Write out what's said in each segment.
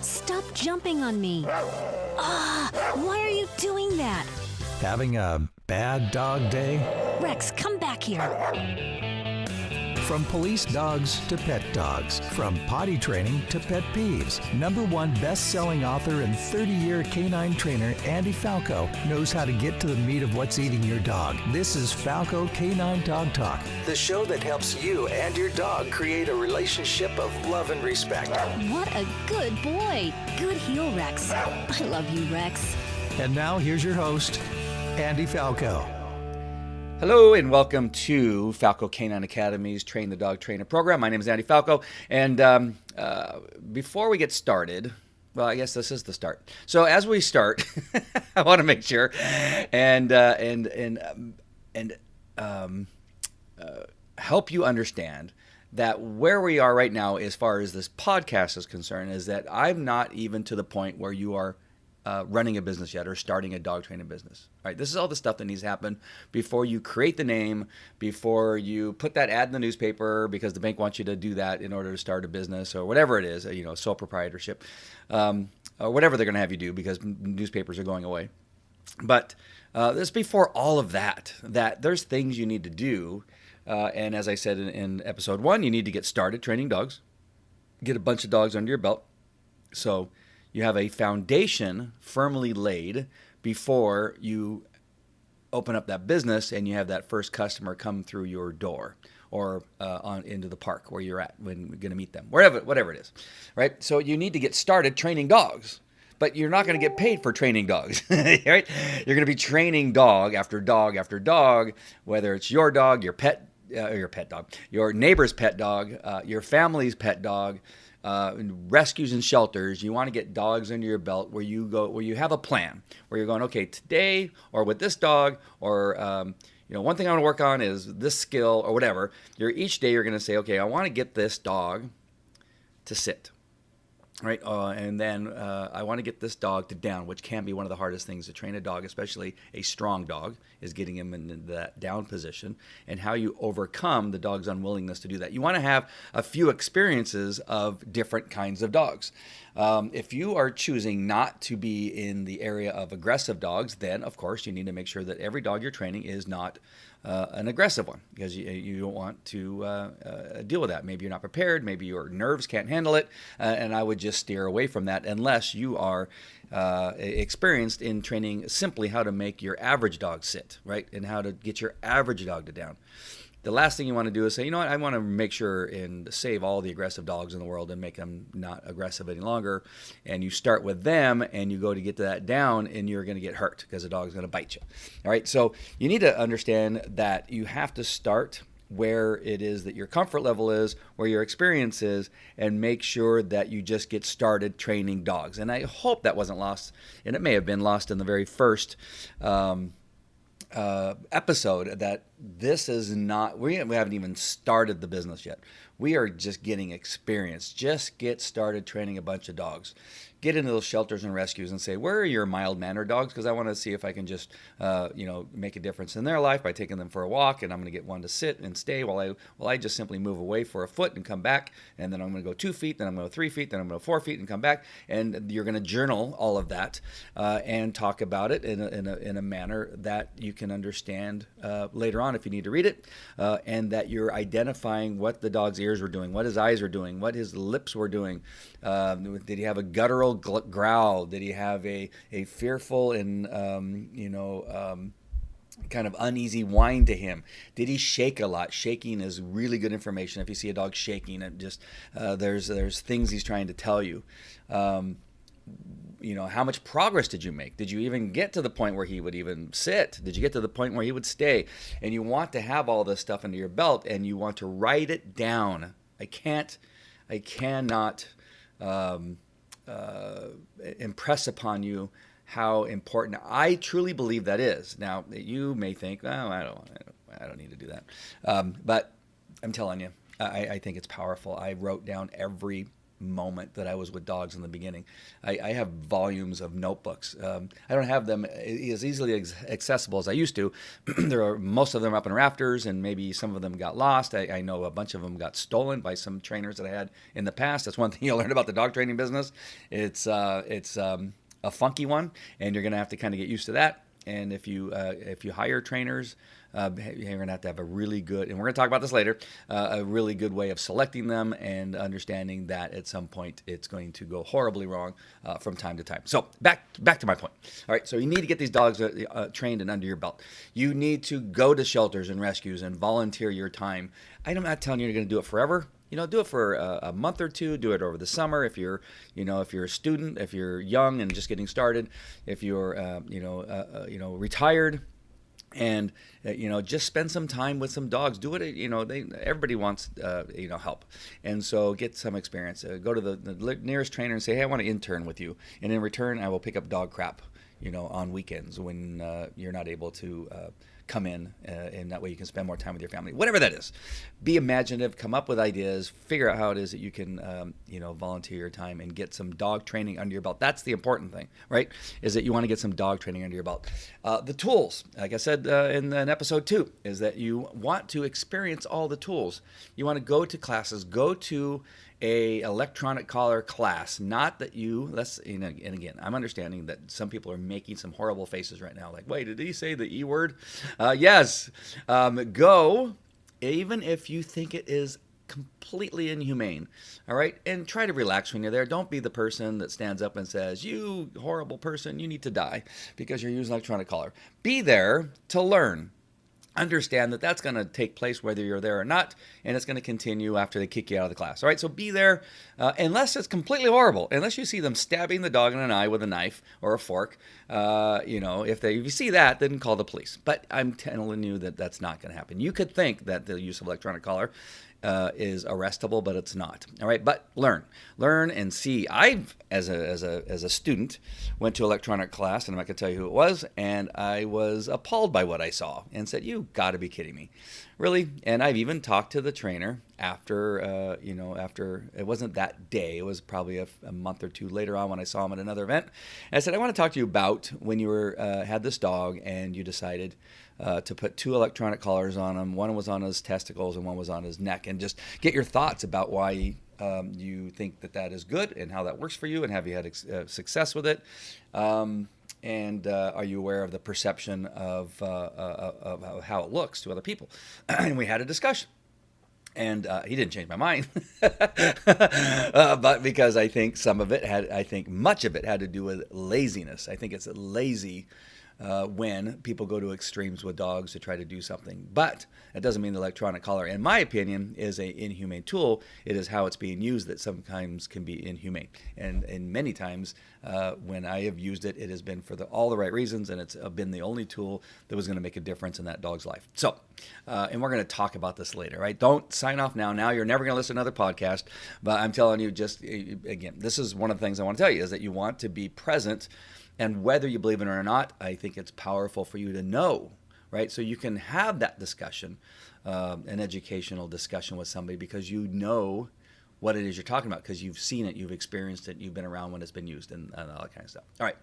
Stop jumping on me. Why are you doing that? Having a bad dog day? Rex, come back here. From police dogs to pet dogs, from potty training to pet peeves, #1 best-selling author and 30-year canine trainer Andy Falco knows how to get to the meat of what's eating your dog. This is Falco Canine Dog Talk, the show that helps you and your dog create a relationship of love and respect. What a good boy. Good heel, Rex. I love you, Rex. And now here's your host, Andy Falco. Hello and welcome to Falco Canine Academy's Train the Dog Trainer program. My name is Andy Falco, and before we get started, well, I guess this is the start. So as we start, I want to make sure and help you understand that where we are right now, as far as this podcast is concerned, is that I'm not even to the point where you are running a business yet or starting a dog training business. All right, this is all the stuff that needs to happen before you create the name, before you put that ad in the newspaper because the bank wants you to do that in order to start a business or whatever it is, sole proprietorship, or whatever they're going to have you do because newspapers are going away. But this before all of that there's things you need to do. And as I said in episode 1, you need to get started training dogs, get a bunch of dogs under your belt. So you have a foundation firmly laid before you open up that business and you have that first customer come through your door or on into the park where you're at when we're going to meet them, whatever it is, right? So you need to get started training dogs, but you're not going to get paid for training dogs, right? You're going to be training dog after dog after dog, whether it's your dog, your pet dog, your neighbor's pet dog, your family's pet dog. Rescues and shelters. You want to get dogs under your belt where you have a plan where you're going, okay, today or with this dog or one thing I want to work on is this skill or whatever. Each day you're going to say, okay, I want to get this dog to sit, right? And then I want to get this dog to down, which can be one of the hardest things to train a dog, especially a strong dog, is getting him in that down position and how you overcome the dog's unwillingness to do that. You want to have a few experiences of different kinds of dogs. If you are choosing not to be in the area of aggressive dogs, then of course you need to make sure that every dog you're training is not an aggressive one, because you don't want to deal with that. Maybe you're not prepared, maybe your nerves can't handle it, and I would just steer away from that unless you are experienced in training simply how to make your average dog sit, right, and how to get your average dog to down. The last thing you want to do is say, you know what, I want to make sure and save all the aggressive dogs in the world and make them not aggressive any longer. And you start with them and you go to get to that down and you're going to get hurt because the dog's going to bite you. All right, so you need to understand that you have to start where it is that your comfort level is, where your experience is, and make sure that you just get started training dogs. And I hope that wasn't lost, and it may have been lost in the very first episode, that this is not, we haven't even started the business yet. We are just getting experience. Just get started training a bunch of dogs. Get into those shelters and rescues and say, where are your mild-mannered dogs? Because I want to see if I can just, make a difference in their life by taking them for a walk, and I'm going to get one to sit and stay while I just simply move away for a foot and come back, and then I'm going to go 2 feet, then I'm going to go 3 feet, then I'm going to go 4 feet and come back, and you're going to journal all of that and talk about it in a manner that you can understand later on if you need to read it, and that you're identifying what the dog's ears were doing, what his eyes were doing, what his lips were doing. Did he have a guttural growl? Did he have a fearful and kind of uneasy whine to him? Did he shake a lot? Shaking is really good information. If you see a dog shaking, it just there's things he's trying to tell you. How much progress did you make? Did you even get to the point where he would even sit? Did you get to the point where he would stay? And you want to have all this stuff under your belt, and you want to write it down. I cannot impress upon you how important I truly believe that is. Now, you may think, oh, I don't need to do that. But I'm telling you, I think it's powerful. I wrote down every moment that I was with dogs in the beginning. I have volumes of notebooks. I don't have them as easily accessible as I used to. Most of them are up in rafters, and maybe some of them got lost. I know a bunch of them got stolen by some trainers that I had in the past. That's one thing you'll learn about the dog training business. It's a funky one, and you're going to have to kind of get used to that. And if you hire trainers, you're going to have a really good, and we're going to talk about this later, a really good way of selecting them and understanding that at some point it's going to go horribly wrong from time to time. So back to my point. All right, so you need to get these dogs trained and under your belt. You need to go to shelters and rescues and volunteer your time. I'm not telling you you're going to do it forever. Do it for a month or two. Do it over the summer. If you're a student, if you're young and just getting started, if you're, retired, and just spend some time with some dogs. Do it. Everybody wants, help, and so get some experience. Go to the nearest trainer and say, hey, I want to intern with you, and in return, I will pick up dog crap, on weekends when you're not able to. Come in, and that way you can spend more time with your family. Whatever that is, be imaginative, come up with ideas, figure out how it is that you can, volunteer your time and get some dog training under your belt. That's the important thing, right? Is that you want to get some dog training under your belt. The tools, like I said in episode 2, is that you want to experience all the tools. You want to go to classes, go to a electronic collar class. Not that and again, I'm understanding that some people are making some horrible faces right now. Like, wait, did he say the E word? Yes. Go, even if you think it is completely inhumane. All right. And try to relax when you're there. Don't be the person that stands up and says, you horrible person, you need to die because you're using electronic collar. Be there to learn. Understand that that's going to take place whether you're there or not, and it's going to continue after they kick you out of the class. All right, so be there unless it's completely horrible. Unless you see them stabbing the dog in an eye with a knife or a fork, if you see that, then call the police. But I'm telling you that that's not going to happen. You could think that the use of electronic collar is arrestable, but it's not. All right, but learn and see. I, as a student, went to electronic class, and I'm not going to tell you who it was, and I was appalled by what I saw and said, "You got to be kidding me, really?" And I've even talked to the trainer after it wasn't that day. It was probably a month or two later on when I saw him at another event. And I said, "I want to talk to you about when you had this dog and you decided." To put 2 electronic collars on him. One was on his testicles and one was on his neck. And just get your thoughts about why you think that is good and how that works for you, and have you had success with it? And are you aware of the perception of how it looks to other people? And we had a discussion. And he didn't change my mind, but because I think much of it had to do with laziness. I think it's lazy when people go to extremes with dogs to try to do something. But that doesn't mean the electronic collar, in my opinion, is an inhumane tool. It is how it's being used that sometimes can be inhumane. And many times when I have used it, it has been for all the right reasons, and it's been the only tool that was going to make a difference in that dog's life. So, and we're going to talk about this later, right? Don't sign off now. Now you're never going to listen to another podcast. But I'm telling you, again, this is one of the things I want to tell you, is that you want to be present. And whether you believe in it or not, I think it's powerful for you to know, right? So you can have that discussion, an educational discussion with somebody, because you know what it is you're talking about, because you've seen it, you've experienced it, you've been around when it's been used, and all that kind of stuff. All right.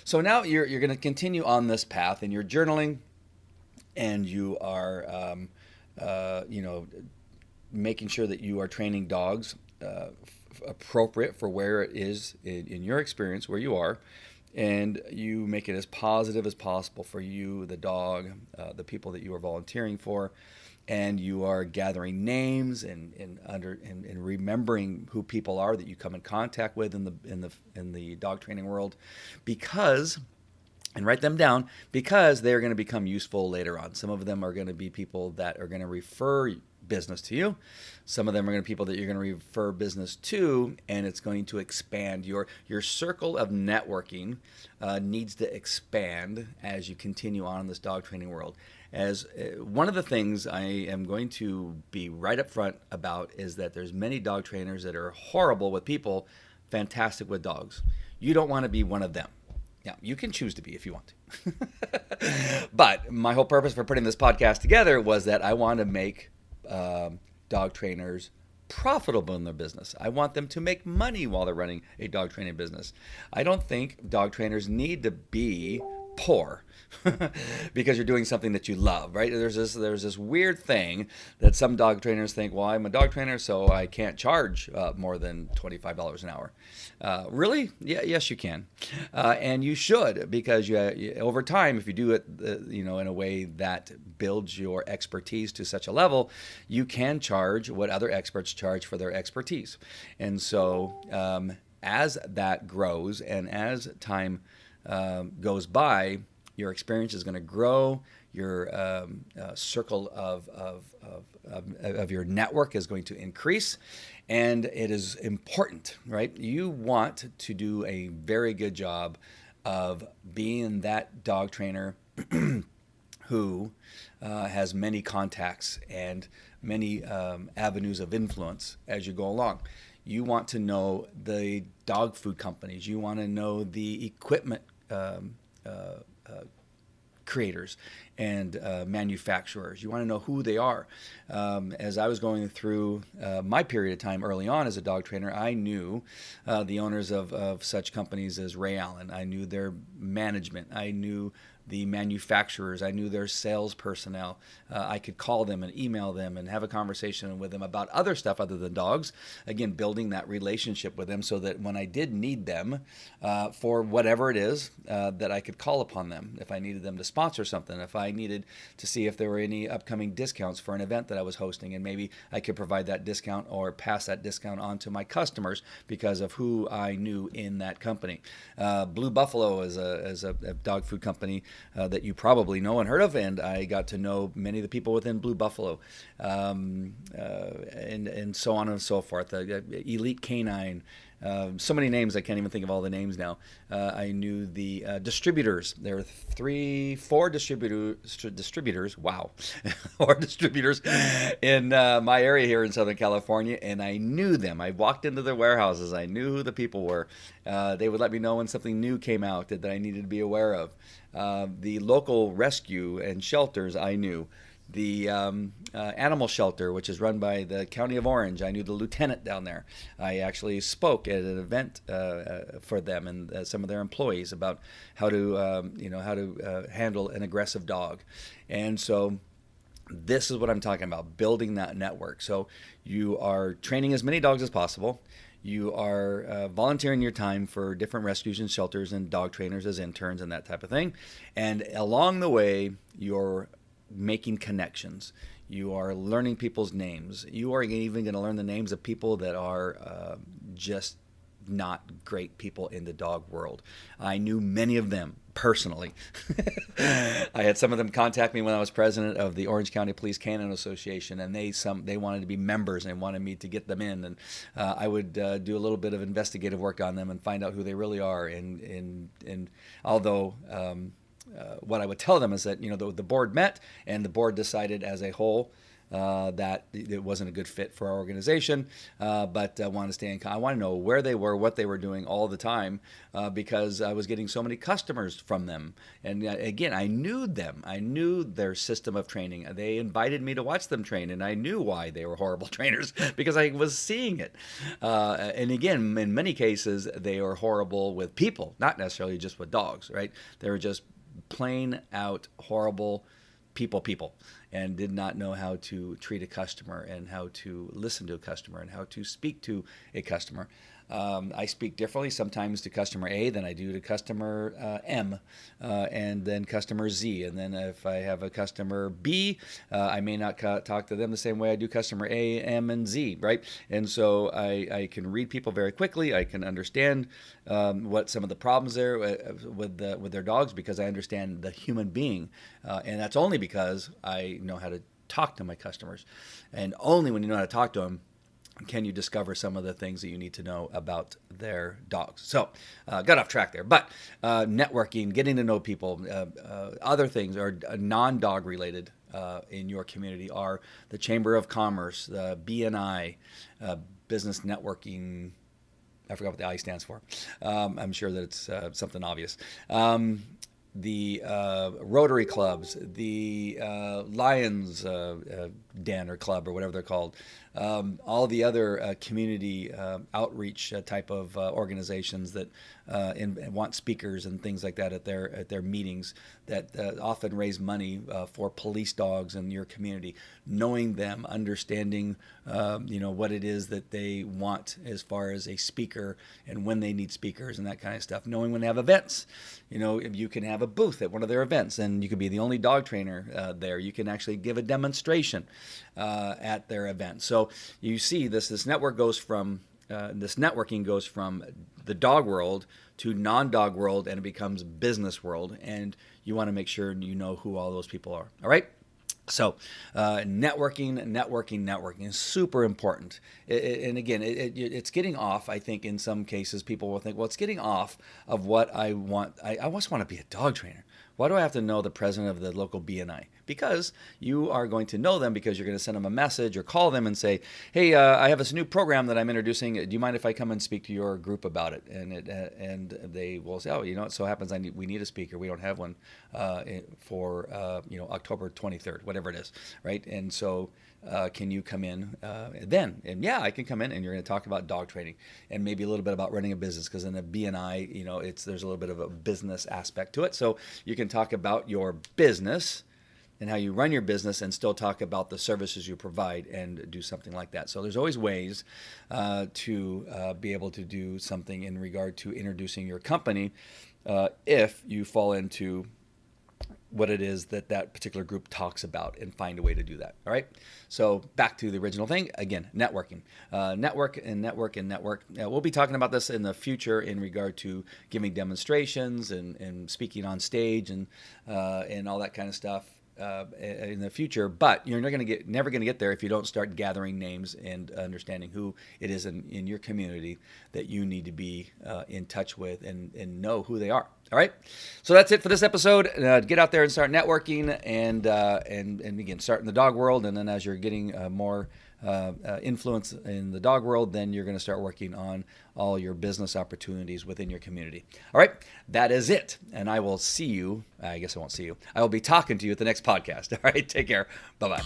So now you're going to continue on this path, and you're journaling, and you are, making sure that you are training dogs appropriate for where it is in your experience, where you are. And you make it as positive as possible for you, the dog, the people that you are volunteering for, and you are gathering names and remembering who people are that you come in contact with in the dog training world, and write them down, because they're going to become useful later on. Some of them are going to be people that are going to refer business to you. Some of them are going to be people that you're going to refer business to, and it's going to expand. Your circle of networking needs to expand as you continue on in this dog training world. As one of the things I am going to be right up front about is that there's many dog trainers that are horrible with people, fantastic with dogs. You don't want to be one of them. Now, you can choose to be if you want to. But my whole purpose for putting this podcast together was that I want to make dog trainers profitable in their business. I want them to make money while they're running a dog training business. I don't think dog trainers need to be poor because you're doing something that you love, right? There's this weird thing that some dog trainers think, well, I'm a dog trainer, so I can't charge more than $25 an hour. Really? Yeah, yes, you can, and you should, because you over time, if you do it, in a way that builds your expertise to such a level, you can charge what other experts charge for their expertise. And so, as that grows and as time goes by, your experience is going to grow. Your circle of your network is going to increase, and it is important, right? You want to do a very good job of being that dog trainer who has many contacts and many avenues of influence as you go along. You want to know the dog food companies. You want to know the equipment creators and manufacturers. You want to know who they are. As I was going through my period of time early on as a dog trainer, I knew the owners of such companies as Ray Allen. I knew their management. I knew the manufacturers. I knew their sales personnel. I could call them and email them and have a conversation with them about other stuff other than dogs. Again, building that relationship with them so that when I did need them for whatever it is, that I could call upon them. If I needed them to sponsor something, if I needed to see if there were any upcoming discounts for an event that I was hosting, and maybe I could provide that discount or pass that discount on to my customers because of who I knew in that company. Blue Buffalo is a dog food company that you probably know and heard of, and I got to know many of the people within Blue Buffalo, and so on and so forth. Elite Canine, so many names I can't even think of all the names now. I knew the distributors. There were 4 distributors. Wow, 4 distributors in my area here in Southern California, and I knew them. I walked into their warehouses. I knew who the people were. They would let me know when something new came out that I needed to be aware of. The local rescue and shelters I knew. The animal shelter, which is run by the County of Orange, I knew the lieutenant down there. I actually spoke at an event for them and some of their employees about how to handle an aggressive dog. And so this is what I'm talking about, building that network. So you are training as many dogs as possible. You are volunteering your time for different rescues and shelters and dog trainers as interns and that type of thing. And along the way, you're making connections. You are learning people's names. You are even going to learn the names of people that are just not great people in the dog world. I knew many of them personally. I had some of them contact me when I was president of the Orange County Police Canine Association, and they wanted to be members and wanted me to get them in, and I would do a little bit of investigative work on them and find out who they really are. And although what I would tell them is that the board met and the board decided as a whole that it wasn't a good fit for our organization, but I want to stay in. I want to know where they were, what they were doing all the time, because I was getting so many customers from them. And again, I knew them. I knew their system of training. They invited me to watch them train, and I knew why they were horrible trainers because I was seeing it. And again, in many cases, they were horrible with people, not necessarily just with dogs, right? They were just plain out horrible people and did not know how to treat a customer and how to listen to a customer and how to speak to a customer. I speak differently sometimes to customer A than I do to customer M, and then customer Z. And then if I have a customer B, I may not talk to them the same way I do customer A, M, and Z, right? And so I can read people very quickly. I can understand what some of the problems are with their dogs because I understand the human being. And that's only because I know how to talk to my customers. And only when you know how to talk to them can you discover some of the things that you need to know about their dogs. So, got off track there. But networking, getting to know people, other things are non-dog related in your community are the Chamber of Commerce, the BNI, Business Networking. I forgot what the I stands for. I'm sure that it's something obvious. The Rotary clubs, the Lions den or club or whatever they're called. All the other community outreach type of organizations that and want speakers and things like that at their meetings that often raise money for police dogs in your community. Knowing them, understanding what it is that they want as far as a speaker and when they need speakers and that kind of stuff. Knowing when they have events, if you can have a booth at one of their events and you could be the only dog trainer there. You can actually give a demonstration at their event. So you see this network goes from this networking goes from the dog world to non-dog world, and it becomes business world. And you want to make sure you know who all those people are. All right. So networking is super important. And again, it's getting off, I think, in some cases. People will think, well, it's getting off of what I want. I just want to be a dog trainer. Why do I have to know the president of the local BNI? Because you are going to know them because you're going to send them a message or call them and say, hey, I have this new program that I'm introducing. Do you mind if I come and speak to your group about it? And they will say, oh, it so happens we need a speaker. We don't have one for October 23rd, whatever it is, right? And so can you come in then? And yeah, I can come in, and you're going to talk about dog training and maybe a little bit about running a business, because in a BNI, there's a little bit of a business aspect to it. So you can talk about your business and how you run your business and still talk about the services you provide and do something like that. So there's always ways to be able to do something in regard to introducing your company if you fall into what it is that particular group talks about and find a way to do that. All right. So back to the original thing again, networking, network. We'll be talking about this in the future in regard to giving demonstrations and speaking on stage and all that kind of stuff in the future. But you're never going to get there if you don't start gathering names and understanding who it is in your community that you need to be in touch with and know who they are. All right, so that's it for this episode. Get out there and start networking, and again, start in the dog world, and then as you're getting more influence in the dog world, then you're going to start working on all your business opportunities within your community. All right, that is it, and I will see you. I guess I won't see you. I will be talking to you at the next podcast. All right, take care. Bye-bye.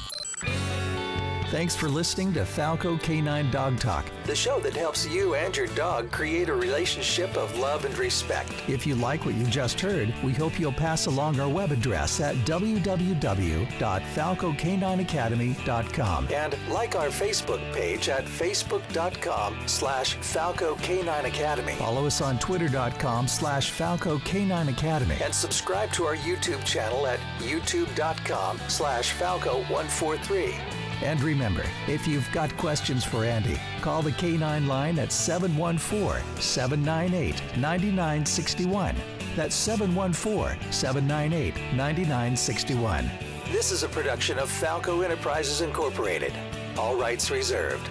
Thanks for listening to Falco Canine Dog Talk, the show that helps you and your dog create a relationship of love and respect. If you like what you just heard, we hope you'll pass along our web address at www.falcocanineacademy.com and like our Facebook page at facebook.com/Falco Canine Academy. Follow us on twitter.com/Falco Canine Academy and subscribe to our YouTube channel at youtube.com/Falco143. And remember, if you've got questions for Andy, call the K9 line at 714-798-9961. That's 714-798-9961. This is a production of Falco Enterprises Incorporated. All rights reserved.